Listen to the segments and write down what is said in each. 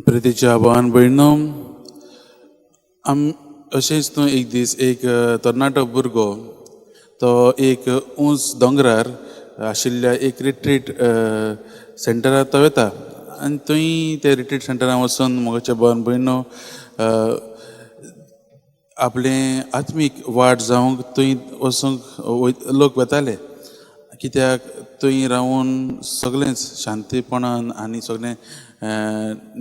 प्रितीच्या भावान भयणो, अशेंच न्हू एक दीस एक तरणाटो भुरगो तो एक उंच दोंगरार आशिल्ल्या एक रिट्रीट सेंटरार तो वता आनी थंय त्या रिट्रीट सेंटरान वचून मोगाच्या भावान भयणो आपलें आत्मीक वाड जावंक थंय वचूंक लोक वताले, कित्याक थंय रावून सगळेंच शांतीपणान आनी सगळें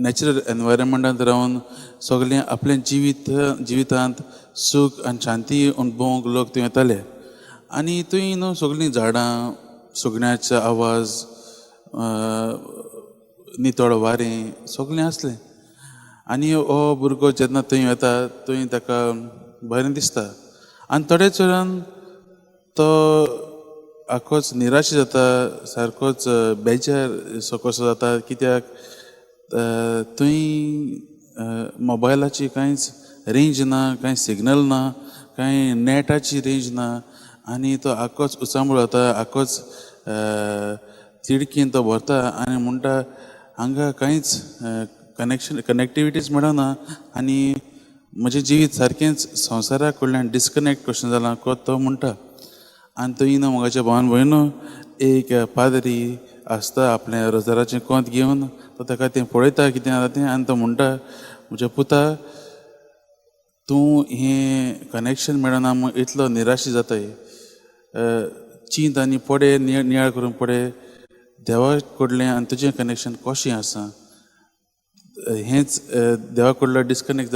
नॅचरल एनवायरमेंटांत रावून सगळें आपलें जिवितांत सूख आनी शांती अणभवूंक लोक थंय येताले. आनी थंय न्हू सगळीं झाडां, सुकण्याचो आवाज, नितळ वारें सगळें आसलें. आनी हो भुरगो जेन्ना थंय वता थंय ताका बरें दिसता. आनी थोड्याच वेळान तो आखोच निराश जाता, सारकोच बेजार कसो जाता, कित्याक थंय मोबायलाची कांयच रेंज ना, कांय सिग्नल ना, कांय नॅटाची रेंज ना. आनी तो आखोच उचांबूळ जाता, आखोच तिडकीन तो भरता आनी म्हणटा हांगा कांयच कनेक्टिविटीच मेळना आनी म्हजें जिवीत सारकेंच संवसारा कडल्यान डिस्कनेक्ट कशें जालां तो म्हणटा. आनी थंय न्हू मोगाच्या भावान भयणो एक पाद्री आसता आपलें रोजाराचें कोंत घेवन तो ताका तें पळयता कितें जाता तें. आनी तो म्हणटा, म्हज्या पुता, तूं हें कनेक्शन मेळना म्हूण इतलो निराश जाताय, चिंत आनी पळय, नियाळ करून पळय देवा कडलें आनी तुजें कनेक्शन कशें आसा. हेंच देवा कडलो डिस्कनेक्ट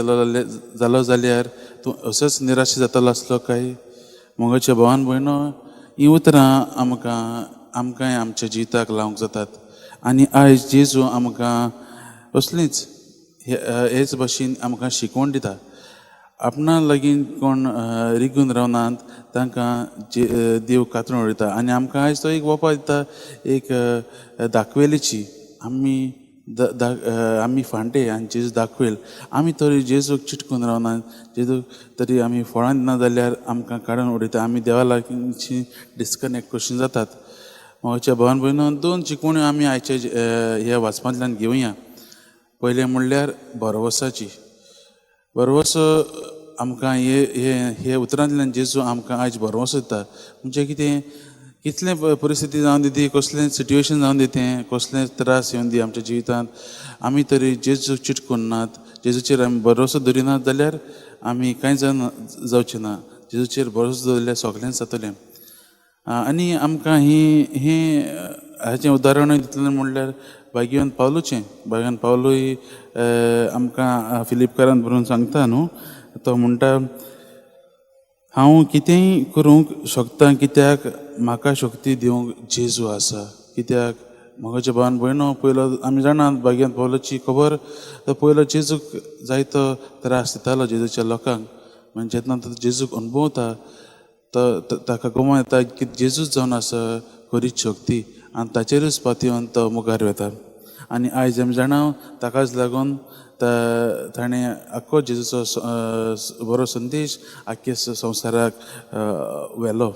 जालो जाल्यार तूं असोच निराश जातालो आसलो काय. मोगाच्या भावान भयणो, हीं उतरां आमकांय आमच्या जिविताक लावंक जातात. आनी आयज जेजू आमकां असलींच हेच भाशेन आमकां शिकवण दिता. आपणा लागीं कोण रिगून रावनात तांकां देव कातरून उडयता. आनी आमकां आयज तो एक वोपा दिता, एक दाखवेलीची. आमी फांटे आनी जेजू दाखवेल. आमी तरी जेजूक चिटकून रावनात, जेजू तरी आमी फळां दिना जाल्यार आमकां काडून उडयता. आमी देवा लागींची डिस्कनेक्ट कशीं जातात. मोगाच्या भावान भयणो, 2 शिकवण्यो आमी आयच्या ह्या वाचपांतल्यान घेवया. पयलें म्हणल्यार भरवोसाची. भरवोसो आमकां हे उतरांतल्यान जेजू आमकां आयज भरवोसो दिता. म्हणजे कितें, कितलें परिस्थिती जावन दी, कसलें सिट्युएशन जावन दी, तें कसलें त्रास येवन दी आमच्या जिवितांत, आमी तरी जेजूक चिटकून नात, जेजूचेर आमी भरवोसो दवरिनात जाल्यार आमी कांय जावचें ना. जेजूचेर भरवोसो दवरल्यार सगळेंच जातलें. आनी आमकां हाचें उदाहरणूय दितलें म्हणल्यार भाग्यवान पावलूचें. भाग्यवान पावलूय आमकां फिलिपकारांत बरोवन सांगता न्हू, तो म्हणटा, हांव कितेंय करूंक शकता कित्याक म्हाका शक्ती दिवंक जेजू आसा. कित्याक मोगाच्या भावान भयणो, पयलो आमी जाणात भाग्यवान पावलूची खबर, तो पयलो जेजूक जायतो त्रास दितालो जेजूच्या लोकांक. म्हणजे जेन्ना तो जेजूक अणभवता ताका गमोन येता की जेजूच जावन आसा खरीच शक्ती, आनी ताचेरूच पातयेवन तो मुखार वता. आनी आयज आमी जाणा ताकाच लागून ताणें आख्खो जेजूचो बरो संदेश आख्ख्या संवसाराक व्हेलो.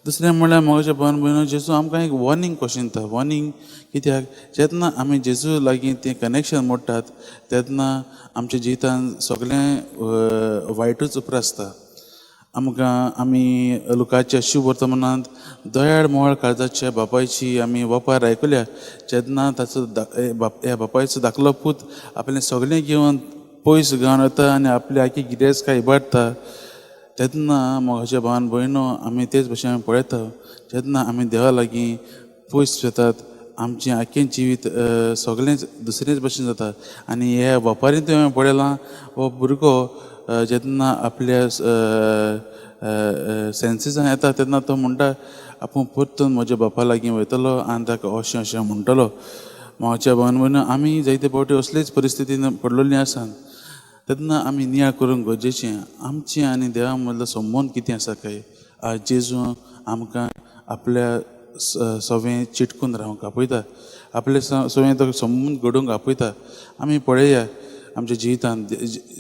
दुसरें म्हणल्यार मोगाच्या भावान भयणो, जेजू आमकां एक वॉर्निंग कशें दिता. वॉर्निंग कित्याक, जेन्ना आमी जेजू लागीं तें कनेक्शन मोडटात तेन्ना आमच्या जिवितांत सगळें वायटूच उप्रासता. आमी लुकाच्या शुभ वर्तमानांत दयाळ मोवाळ काळजाच्या बापायची आमी वपार आयकल्या. जेन्ना ह्या बापायचो धाकलो पूत आपलें सगळें घेवन पयस गांवान वता आनी आपली आख्खी गिरेस्त इबाडटा, तेन्ना मोगाच्या भावान भयणो आमी तेच भशेन पळयता. जेन्ना आमी देवा लागीं पयस वतात आमचें आख्खें जिवीत सगळेंच दुसरेच भशेन जाता. आनी ह्या वपारींत हांवें पळयलां, हो भुरगो जेन्ना आपल्या सेन्सिसां येता तेन्ना तो म्हणटा, आपूण परतून म्हज्या बापा लागीं वयतलो आनी ताका अशें अशें म्हणटलो. मोगाच्या भावान भयणो, आमी जायते फावटी असलेच परिस्थितीन पडलेलीं आसात. तेन्ना आमी नियाळ करूंक गरजेचें आमचें आनी देवा मदलो संबंद कितें आसा काय. आज जेजू आमकां आपल्या सवें चिटकून रावंक आपयता, आपले सवें तो संबंद घडोवंक आपयता. आमी पळया आमच्या जिवितांत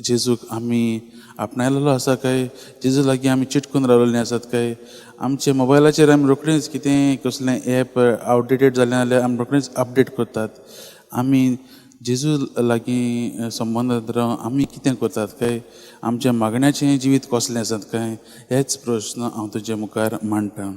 जेजूक आमी आपणायलेलो आसा काय, जेजू लागीं आमी चिटकून रावलेलीं आसात काय. आमच्या मोबायलाचेर आमी रोखडींच कितेंय कसलें एप आवटडेटेड जालें जाल्यार आमी रोखडींच अपडेट करतात. आमी जेजू लागीं संबंदांत रावन आमी कितें करतात काय आमच्या मागण्याचें जिवीत कसलें आसात काय हेच प्रस्न हांव तुजे मुखार मांडटां.